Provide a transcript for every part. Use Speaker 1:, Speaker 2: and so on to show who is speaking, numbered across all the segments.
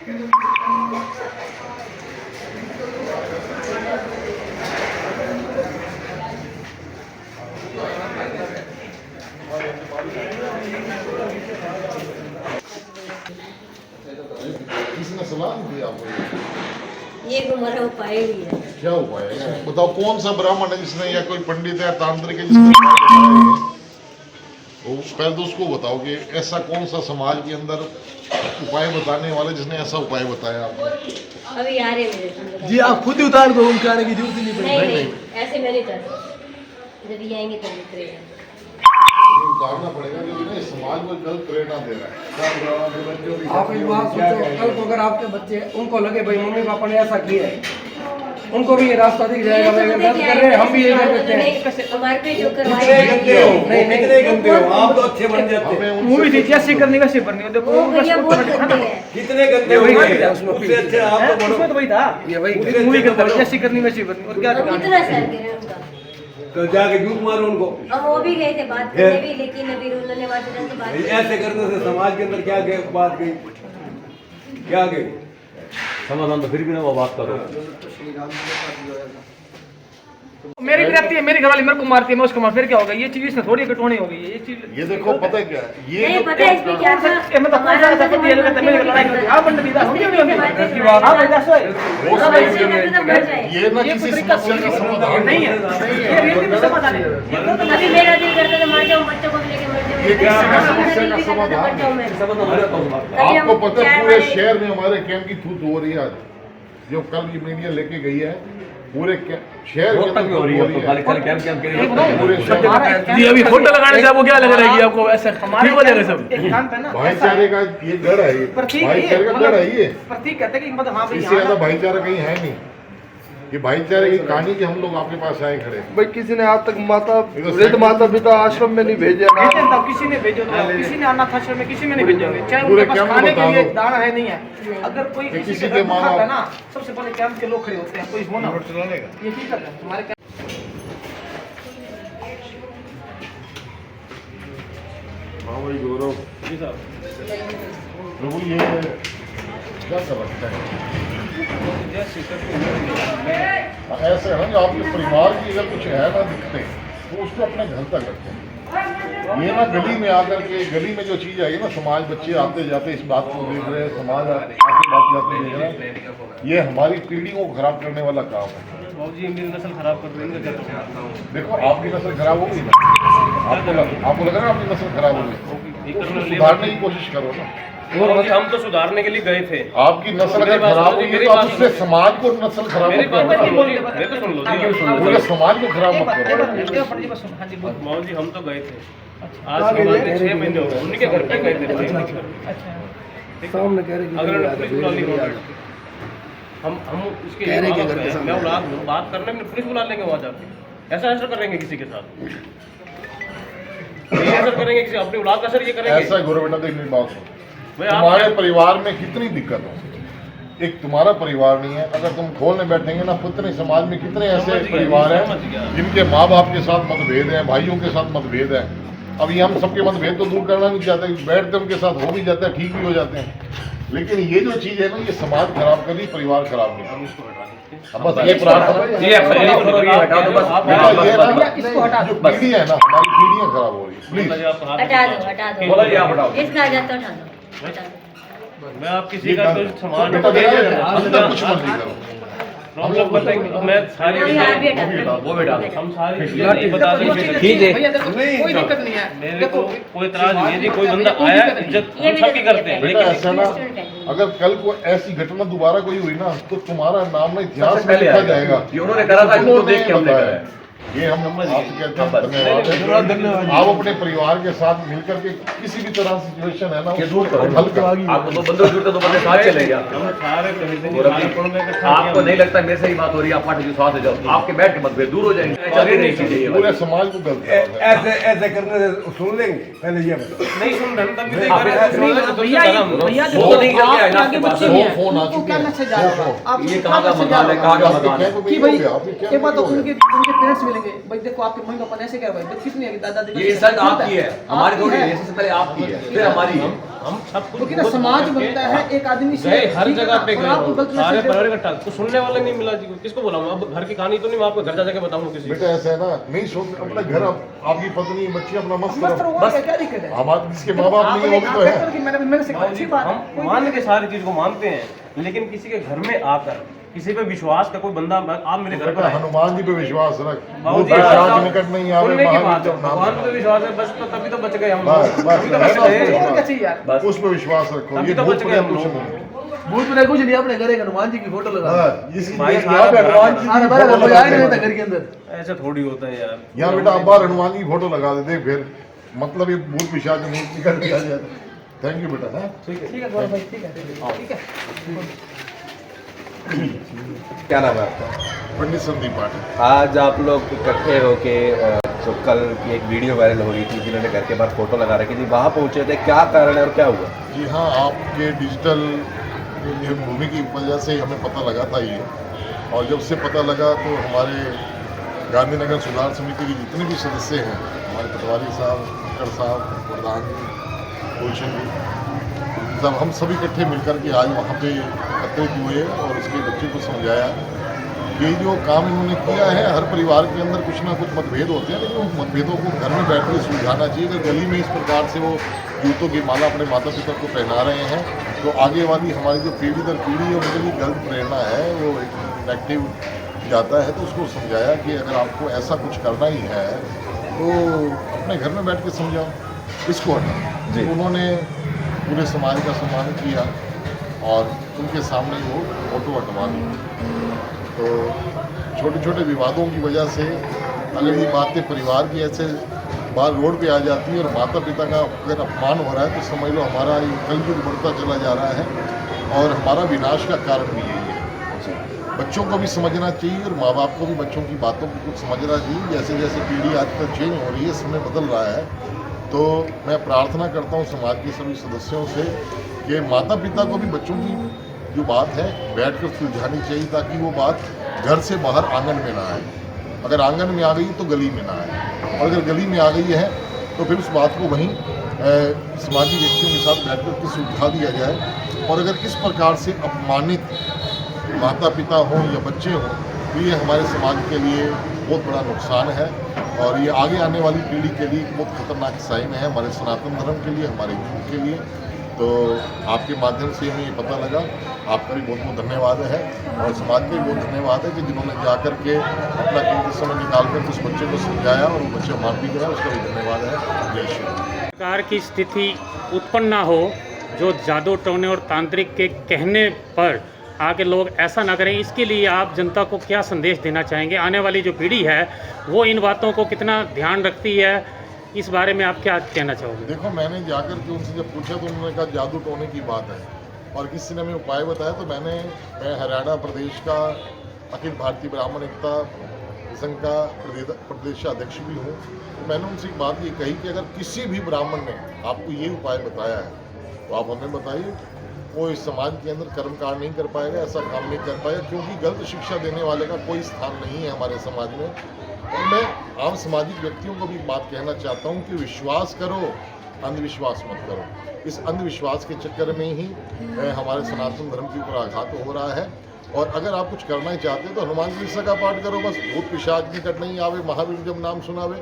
Speaker 1: किसने सलाह दी आपको?
Speaker 2: ये हमारा उपाय भी है।
Speaker 1: क्या उपाय है बताओ? कौन सा ब्राह्मण है जिसने या कोई पंडित है तांत्रिक है जिसने वो पहले तो उसको बताओ कि ऐसा कौन सा समाज के अंदर उपाय बताने वाला जिसने ऐसा उपाय बताया आपको?
Speaker 2: अभी आ रहे मेरे
Speaker 3: जी आप खुद ही उतार दो, उनके आने की जरूरत ही नहीं पड़ेगी।
Speaker 2: नहीं ऐसे मैं नहीं कर जब ये आएंगे तब उतरेगा।
Speaker 1: उतारना पड़ेगा क्योंकि ना समाज को गलत प्रेरणा दे रहा है।
Speaker 3: आप एक बात सोचो, कल को अगर आपके बच्चे उनको लगे भाई मम्मी पापा ने ऐसा किया है, उनको भी ये रास्ता दिख जाएगा भाई गलत कर रहे हैं, हम भी ये कर देते हैं।
Speaker 2: हमारे पे जो
Speaker 3: नहीं कितने गंदे हो आप, तो अच्छे बन जाते हैं। मूवी थी जैसी करनी वैसी बननी हो। देखो
Speaker 2: वो भैया बहुत गंदे हैं।
Speaker 3: कितने गंदे हो उससे अच्छे आप तो बनो। उसमें तो वही था, ये वही मूवी के अंदर जैसी करनी वैसी बननी। और क्या
Speaker 2: कितना सर गिरे उनका,
Speaker 3: तो जाके झूठ मारो उनको।
Speaker 2: हम वो भी गए थे बात करने भी, लेकिन अभी उन्होंने वहाँ से बात
Speaker 3: ऐसे करने से समाज के अंदर क्या बात गई, क्या गई
Speaker 4: समाधान तो फिर भी ना वो बात करो।
Speaker 3: मेरी भी रहती है, मेरी घरवाली मेरे को मारती है, मैं उसको मार, फिर क्या होगा? ये चीज इसने थोड़ी कटोनी हो गई है ये चीज।
Speaker 1: ये देखो पता है क्या है? ये
Speaker 2: नहीं पता है इसमें क्या था।
Speaker 3: मतलब कौन सा ऐसा दिया लोग तमिल लड़ाई होती है। आप बंद नहीं था हम क्यों नहीं होती की बात। आप ऐसा है
Speaker 1: ये ना किसी समस्या का समाधान
Speaker 3: नहीं है, ये रियली में समाधान है।
Speaker 2: अभी मेरा दिल करता था मर जाऊं, बच्चों को भी लेके मर जाऊं।
Speaker 1: ये किसी का समस्या का समाधान आपको पता है पूरे शहर में हमारे कैंप की थूत हो रही है आज, जो कल ये मीडिया लेके गई है पूरे शहर के अंदर हो रही है।
Speaker 3: जी अभी फोटो लगाने से आपको क्या लग रहा है कि आपको ऐसा ठीक हो जाएगा सब?
Speaker 1: भाईचारे का ये गढ़ है, ये भाईचारे का गढ़ है। ये
Speaker 3: प्रतीक कहते हैं कि मतलब हाँ भाई
Speaker 1: इससे ज्यादा भाईचारा कहीं है नहीं। ये भाईचारे की कहानी के हम लोग आपके पास आए खड़े।
Speaker 5: भाई किसी ने आज तक वृद्ध माता पिता आश्रम में नहीं भेजे ना,
Speaker 3: किसी ने भेजो, किसी ने अनाथ आश्रम में किसी में नहीं भेजोगे, चाहे उनके पास खाने के लिए दाना है नहीं है। अगर कोई किसी के माँ बाप है ना, सबसे पहले कैंप के लोग खड़े होते हैं। कोई होना ये ठीक है हमारे
Speaker 1: भाई गौरव जी साहब, प्रभु ये क्या कर रखता है? ऐसे है ना आपके परिवार की अगर कुछ है ना दिखते तो उसको अपने घर तक रखें। ये ना गली में आकर के, गली में जो चीज़ आई ना, समाज बच्चे आते जाते इस बात को देख रहे हैं, समाज आते जाते देख रहे हैं, ये हमारी पीढ़ी को खराब करने वाला काम है।
Speaker 4: जी मेरी नस्ल खराब कर रही है।
Speaker 1: देखो आपकी नस्ल खराब होगी ना, आपको लग रहा है आपकी नस्ल खराब होगी, सुधारने की कोशिश करो ना।
Speaker 4: हम तो सुधारने के लिए गए थे।
Speaker 1: आपकी नस्ल अगर खराब होगी तो आप उससे समाज को नस्ल खराब मत करो, पूरे समाज को खराब मत करो।
Speaker 4: माओ जी हम तो गए थे, आज के बाद 6 महीने हो गए, उनके घर पे गए थे।
Speaker 5: सामने कह रहे
Speaker 4: हम उसके मैं औलाद हूँ, बात करने में पुलिस बुला लेंगे वहाँ जाके। ऐसा करेंगे किसी के साथ? ऐसा करेंगे किसी अपनी औलाद का असर ये करेंगे?
Speaker 1: ऐसा गुरु बेटा देख मेरी बात सुनो, तुम्हारे परिवार में कितनी दिक्कत हो, एक तुम्हारा परिवार नहीं है, अगर तुम खोलने बैठेंगे ना पुत्र समाज में कितने ऐसे परिवार हैं जिनके माँ बाप के साथ मतभेद है, भाइयों के साथ मतभेद है। अभी हम सबके मतभेद तो दूर करना नहीं चाहते, बैठते उनके साथ हो भी जाते हैं, ठीक भी हो जाते हैं, लेकिन ये जो चीज़ है ना ये समाज खराब कर रही, परिवार खराब नहीं। बस ये प्रार्थना, जो पीढ़ी है ना हमारी पीढ़ियाँ खराब हो रही है, प्लीज
Speaker 2: हटा दो इसका जाता हटा दो।
Speaker 4: मैं आप किसी का तो समाज
Speaker 1: अंदर कुछ मत नहीं करो।
Speaker 4: हम लोग बताएंगे, मैं सारी
Speaker 2: वो
Speaker 4: बेटा हम सारी चीजें बता देंगे।
Speaker 3: ठीक है कोई दिक्कत नहीं है,
Speaker 4: मेरे को कोई इतराज नहीं है जी, कोई बंदा आया इज्जत हम सबकी करते हैं,
Speaker 1: बेटा ऐसा ना, अगर कल को ऐसी घटना दोबारा कोई हुई ना तो तुम्हारा नाम ना इतिहास में लिखा जाएगा।
Speaker 4: उन्होंने करा था, इनको देख के हमने करा है।
Speaker 1: ये हम आपसे कहते हैं धन्यवाद। आप अपने परिवार के साथ मिलकर के किसी भी तरह सिचुएशन है ना
Speaker 4: दूर करो,
Speaker 1: हल करो।
Speaker 4: आपको तो बंदे जुड़ते तो बंदे साथ चले गया। आपको नहीं लगता मेरे से ही बात हो रही है, आप पार्टी के साथ जाओ, आपके बैठ के मतभेद दूर हो जाएंगे।
Speaker 1: पूरे समाज को गलत
Speaker 5: ऐसे करने से सुन लेंगे पहले ये
Speaker 4: नहीं सुन रहे तब भी
Speaker 3: भैया
Speaker 1: फोन आ चुके हैं।
Speaker 4: ये कहाँ का मकान है, कहाँ का मकान है?
Speaker 3: कि भाई एक बात तो उनके पेरेंट्स मिलेंगे भाई, देखो आपके मम्मी पापा ने ऐसे कह भाई कितनी है दादा दादी,
Speaker 6: ये इंसल्ट आपकी है, हमारी थोड़ी है, सबसे पहले आपकी है, फिर हमारी है।
Speaker 4: हम सब कुछ
Speaker 3: क्योंकि ना समाज बनता है एक आदमी से,
Speaker 4: गए हर
Speaker 3: ठीक है
Speaker 4: जगह
Speaker 3: ना?
Speaker 4: पे
Speaker 3: और आपको गलत
Speaker 4: गए सारे
Speaker 3: मैसेज
Speaker 4: परिवार इकट्ठा, तो सुनने वाला नहीं मिला जी, किसको बुलाऊं? अब घर की कहानी तो नहीं मैं आपको घर जा जाके बताऊंगा किसी को।
Speaker 1: बेटा ऐसा है ना, नहीं सोच अपना घर, आपकी पत्नी बच्ची अपना मस्त
Speaker 3: मस्त
Speaker 1: करो,
Speaker 3: रहो, और क्या दिक्कत है?
Speaker 1: हमारे जिसके माँ बाप नहीं है वो भी तो है।
Speaker 3: मैंने सिखाया, अच्छी बात है।
Speaker 4: हम मान के सारी चीज को मानते हैं, लेकिन किसी के घर में आकर किसी पे विश्वास का कोई बंदा, आप मेरे घर पर आए,
Speaker 1: हनुमान जी पे विश्वास रख,
Speaker 4: बाबू
Speaker 1: वो
Speaker 4: जी,
Speaker 1: पिशाच निकट नहीं आवे,
Speaker 4: सुनने की बात
Speaker 1: महावीर
Speaker 4: है,
Speaker 1: जब नाम
Speaker 4: भगवान पे विश्वास है, बस तो तभी तो बच गए हम
Speaker 1: बस,
Speaker 4: लोग,
Speaker 1: बस,
Speaker 4: तभी तो बच गए,
Speaker 3: और क्या चाहिए यार?
Speaker 1: उस पर विश्वास रखो।
Speaker 4: तभी
Speaker 1: ये
Speaker 4: तो
Speaker 1: भूत
Speaker 4: बच गए
Speaker 1: प्रेत
Speaker 4: हम
Speaker 1: कुछ
Speaker 4: लोग।
Speaker 1: नहीं।
Speaker 5: भूत में कुछ नहीं, अपने घर एक हनुमान जी की फोटो लगा
Speaker 1: हाँ, इसी
Speaker 4: भाई
Speaker 1: यहाँ
Speaker 4: सारा
Speaker 1: पे हनुमान जी
Speaker 5: सारा
Speaker 1: की
Speaker 5: बार
Speaker 1: फोटो
Speaker 5: कोई
Speaker 1: लगा
Speaker 5: आया नहीं
Speaker 1: दे।
Speaker 5: था घर के अंदर।
Speaker 4: ऐसा थोड़ी होता है यार।
Speaker 1: यहाँ बेटा अब बार हनुमान जी की फोटो लगा दे, देख फिर मतलब ये भूत पिशाच नहीं निकल दिया जाता। थैंक यू बेटा। हाँ
Speaker 3: ठीक है गौरव भाई, ठीक है ठीक है।
Speaker 6: क्या नाम है आपका?
Speaker 1: पंडित संदीप पाठक।
Speaker 6: आज आप लोग इकट्ठे होके जो कल की एक वीडियो वायरल हो रही थी, जिन्होंने घर के बाहर फोटो लगा रखी थी, वहाँ पहुँचे थे, क्या कारण है और क्या हुआ?
Speaker 1: जी हाँ, आपके डिजिटल ये भूमि की वजह से हमें पता लगा था ये, और जब से पता लगा तो हमारे गांधीनगर सुधार समिति के जितने भी सदस्य हैं, हमारे पटवारी साहब, खक्कर साहब, प्रधान जी, गुलशन जी, सब हम सभी इकट्ठे मिलकर के आज वहाँ पे एकत्रित हुए और उसके बच्चे को समझाया। ये जो काम इन्होंने किया है, हर परिवार के अंदर कुछ ना कुछ मतभेद होते हैं, लेकिन उन मतभेदों को घर में बैठ कर सुलझाना चाहिए। अगर गली में इस प्रकार से वो जूतों की माला अपने माता पिता को पहना रहे हैं, तो आगे वाली हमारी जो पीढ़ी दर पीढ़ी है उनके लिए गलत प्रेरणा है, वो नेगेटिव जाता है। तो उसको समझाया कि अगर आपको ऐसा कुछ करना ही है तो अपने घर में बैठ के समझाओ, इसको हटाओ। तो उन्होंने पूरे समाज का सम्मान किया और उनके सामने वो फोटो हटवा ली। तो छोटे छोटे विवादों की वजह से अगर ये बातें परिवार की ऐसे बाहर रोड पे आ जाती है और माता पिता का अगर अपमान हो रहा है, तो समझ लो हमारा ये कलयुग बढ़ता चला जा रहा है और हमारा विनाश का कारण भी यही है। बच्चों को भी समझना चाहिए और माँ बाप को भी बच्चों की बातों को कुछ समझना चाहिए। जैसे जैसे पीढ़ी आजकल चेंज हो रही है, समय बदल रहा है, तो मैं प्रार्थना करता हूँ समाज के सभी सदस्यों से कि माता पिता को भी बच्चों की जो बात है बैठकर सुलझानी चाहिए, ताकि वो बात घर से बाहर आंगन में ना आए। अगर आंगन में आ गई तो गली में ना आए, और अगर गली में आ गई है तो फिर उस बात को वहीं समाजी व्यक्तियों के साथ बैठकर के सुलझा दिया जाए। और अगर इस प्रकार से अपमानित माता पिता हों या बच्चे हों, तो ये हमारे समाज के लिए बहुत बड़ा नुकसान है और ये आगे आने वाली पीढ़ी के लिए बहुत खतरनाक साइन है, हमारे सनातन धर्म के लिए, हमारे हिंदू के लिए। तो आपके माध्यम से हमें ये पता लगा, आपका भी बहुत बहुत धन्यवाद है और समाज का भी बहुत धन्यवाद है कि जिन्होंने जाकर के अपना कीमती समय निकाल कर उस बच्चे को समझाया और वो बच्चा मान भी गया, उसका भी धन्यवाद है। जय श्री राम।
Speaker 7: प्रकार की स्थिति उत्पन्न ना हो जो जादू टोने और तांत्रिक के कहने पर आगे लोग ऐसा ना करें, इसके लिए आप जनता को क्या संदेश देना चाहेंगे? आने वाली जो पीढ़ी है वो इन बातों को कितना ध्यान रखती है, इस बारे में आप क्या कहना चाहोगे?
Speaker 1: देखो, मैंने जाकर के उनसे जब पूछा तो उन्होंने कहा जादू टोने की बात है, और किसी ने हमें उपाय बताया। तो मैं हरियाणा प्रदेश का अखिल भारतीय ब्राह्मण एकता संघ का प्रदेश अध्यक्ष भी हूँ। तो मैंने उनसे एक बात ये कही कि अगर किसी भी ब्राह्मण ने आपको ये उपाय बताया है तो आप हमें बताइए। वो इस समाज के अंदर कर्मकांड नहीं कर पाएगा, ऐसा काम नहीं कर पाएगा, क्योंकि गलत शिक्षा देने वाले का कोई स्थान नहीं है हमारे समाज में। और मैं आम सामाजिक व्यक्तियों को भी बात कहना चाहता हूँ कि विश्वास करो, अंधविश्वास मत करो। इस अंधविश्वास के चक्कर में ही हमारे सनातन धर्म के ऊपर आघात हो रहा है। और अगर आप कुछ करना ही चाहते हैं तो हनुमान चालीसा का पाठ करो, बस भूत पिशाच निकट नहीं आवे, महावीर जब नाम सुनावे।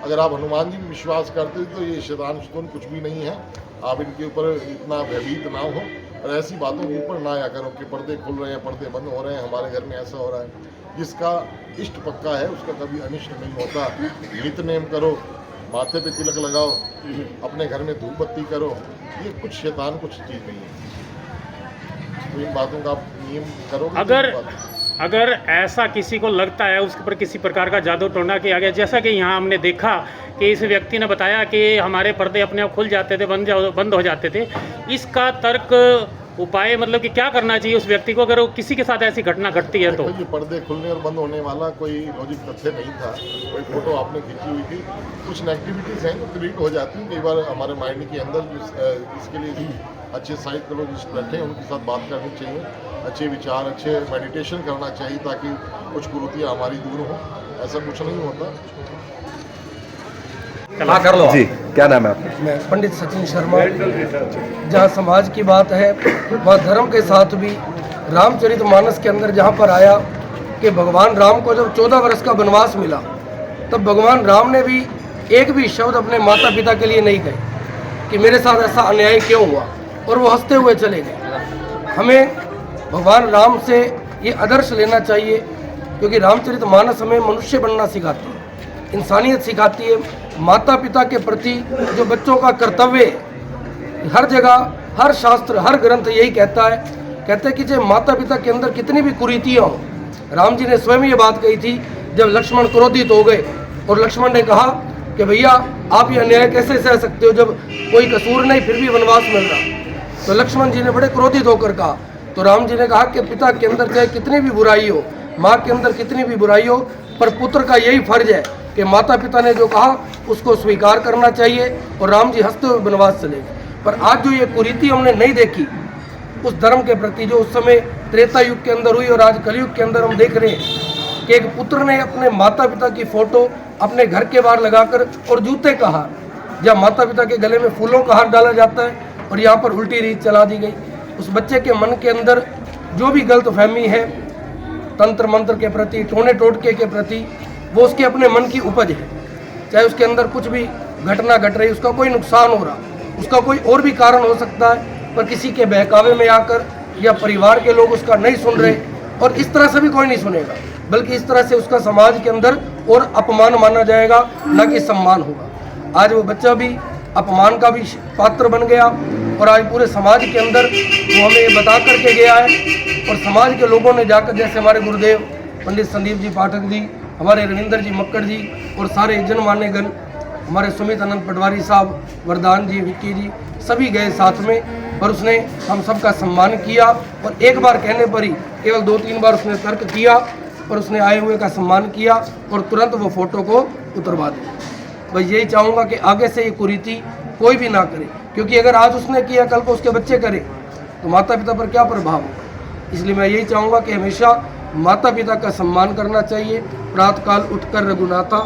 Speaker 1: अगर आप हनुमान जी भी विश्वास करते हो तो ये शैतान शुतन कुछ भी नहीं है। आप इनके ऊपर इतना भयभीत ना हो और ऐसी बातों के ऊपर ना आया करो कि पर्दे खुल रहे हैं, पर्दे बंद हो रहे हैं, हमारे घर में ऐसा हो रहा है। जिसका इष्ट पक्का है उसका कभी अनिष्ट नहीं होता। नित्य नेम करो, माथे पे तिलक लगाओ, अपने घर में धूप बत्ती करो, ये कुछ शैतान कुछ चीज़ नहीं है। तो इन बातों का आप नियम करो।
Speaker 7: अगर ऐसा किसी को लगता है उसके ऊपर किसी प्रकार का जादू टोना किया गया, जैसा कि यहाँ हमने देखा कि इस व्यक्ति ने बताया कि हमारे पर्दे अपने आप खुल जाते थे, बंद हो जाते थे, इसका तर्क उपाय मतलब कि क्या करना चाहिए उस व्यक्ति को अगर वो किसी के साथ ऐसी घटना घटती है तो?
Speaker 1: ये पर्दे खुलने और बंद होने वाला कोई लॉजिक तथ्य नहीं था। कोई फोटो आपने खींची हुई थी, कुछ नेगेटिविटीज़ हैं जो क्रिएट हो जाती हैं कई बार हमारे माइंड के अंदर। इसके लिए अच्छे साइकोलॉजिस्ट बैठे हैं, उनके साथ बात करनी चाहिए, अच्छे विचार, अच्छे मेडिटेशन करना चाहिए ताकि कुछ कुरीतियाँ हमारी दूर हों। ऐसा कुछ नहीं होता।
Speaker 6: हाँ कर लो जी। क्या नाम है आपका?
Speaker 5: मैं पंडित सचिन शर्मा। जहाँ समाज की बात है वहाँ धर्म के साथ भी रामचरितमानस के अंदर जहाँ पर आया कि भगवान राम को जब 14 वर्ष का वनवास मिला तब भगवान राम ने भी एक भी शब्द अपने माता पिता के लिए नहीं कहे कि मेरे साथ ऐसा अन्याय क्यों हुआ, और वो हंसते हुए चले गए। हमें भगवान राम से ये आदर्श लेना चाहिए, क्योंकि रामचरितमानस हमें मनुष्य बनना सिखाती है, इंसानियत सिखाती है। माता पिता के प्रति जो बच्चों का कर्तव्य है, हर जगह हर शास्त्र हर ग्रंथ यही कहते हैं कि जो माता पिता के अंदर कितनी भी कुरीतियाँ हों, राम जी ने स्वयं ये बात कही थी जब लक्ष्मण क्रोधित हो गए और लक्ष्मण ने कहा कि भैया आप ये अन्याय कैसे सह सकते हो जब कोई कसूर नहीं फिर भी वनवास मिल रहा। तो लक्ष्मण जी ने बड़े क्रोधित होकर कहा, तो राम जी ने कहा कि पिता के अंदर चाहे कितनी भी बुराई हो, माँ के अंदर कितनी भी बुराई हो, पर पुत्र का यही फर्ज है कि माता पिता ने जो कहा उसको स्वीकार करना चाहिए। और राम जी हंसते हुए वनवास चले गए। पर आज जो ये कुरीति हमने नहीं देखी उस धर्म के प्रति जो उस समय त्रेता युग के अंदर हुई और आज कलयुग के अंदर हम देख रहे हैं कि एक पुत्र ने अपने माता पिता की फोटो अपने घर के बाहर लगाकर और जूते का हार, जहाँ माता पिता के गले में फूलों का हार डाला जाता है और यहाँ पर उल्टी रीत चला दी गई। उस बच्चे के मन के अंदर जो भी गलत फहमी है तंत्र मंत्र के प्रति, टोने टोटके के प्रति, वो उसके अपने मन की उपज है। चाहे उसके अंदर कुछ भी घटना घट रही, उसका कोई नुकसान हो रहा, उसका कोई और भी कारण हो सकता है, पर किसी के बहकावे में आकर या परिवार के लोग उसका नहीं सुन रहे, और इस तरह से भी कोई नहीं सुनेगा, बल्कि इस तरह से उसका समाज के अंदर और अपमान माना जाएगा, न कि सम्मान होगा। आज वो बच्चा भी अपमान का भी पात्र बन गया और आज पूरे समाज के अंदर वो हमें ये बता करके गया है। और समाज के लोगों ने जाकर, जैसे हमारे गुरुदेव पंडित संदीप जी पाठक जी, हमारे रविंदर जी मक्कड़ जी और सारे जनमान्य गण, हमारे सुमित आनंद पटवारी साहब, वरदान जी, विक्की जी, सभी गए साथ में, और उसने हम सबका सम्मान किया। और एक बार कहने पर ही केवल 2-3 बार उसने तर्क किया और उसने आए हुए का सम्मान किया और तुरंत वो फोटो को उतरवा दिया। बस यही चाहूँगा कि आगे से ये कुरीति कोई भी ना करे, क्योंकि अगर आज उसने किया कल को उसके बच्चे करें तो माता पिता पर क्या प्रभाव होगा। इसलिए मैं यही चाहूँगा कि हमेशा माता पिता का सम्मान करना चाहिए। प्रातःकाल उठकर रघुनाथा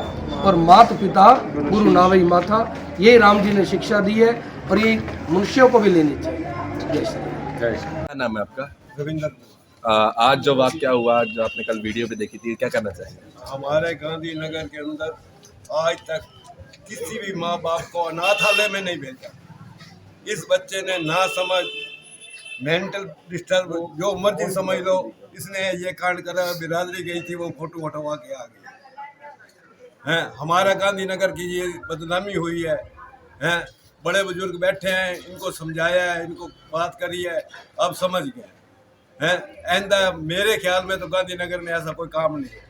Speaker 5: और माता पिता गुरु नावई माथा, ये राम जी ने शिक्षा दी है और ये मनुष्यों को भी लेनी चाहिए। जय श्री राम।
Speaker 6: क्या नाम है आपका?
Speaker 8: रविंदर।
Speaker 6: आज जो वाक्य हुआ, जो आपने कल वीडियो पे देखी थी, क्या करना चाहेंगे?
Speaker 8: हमारे गांधीनगर के अंदर आज तक किसी भी माँ बाप को अनाथालय में नहीं भेजा। इस बच्चे ने ना समझ, मेंटल डिस्टर्ब, जो मर्जी समझ लो, इसने ये कांड करा। बिरादरी गई थी, वो फोटो हटवा के आ गई है। हमारा गांधीनगर की ये बदनामी हुई है। बड़े बुजुर्ग बैठे हैं, इनको समझाया है, इनको बात करी है, अब समझ गए हैं। आइंदा मेरे ख्याल में तो गांधीनगर में ऐसा कोई काम नहीं है।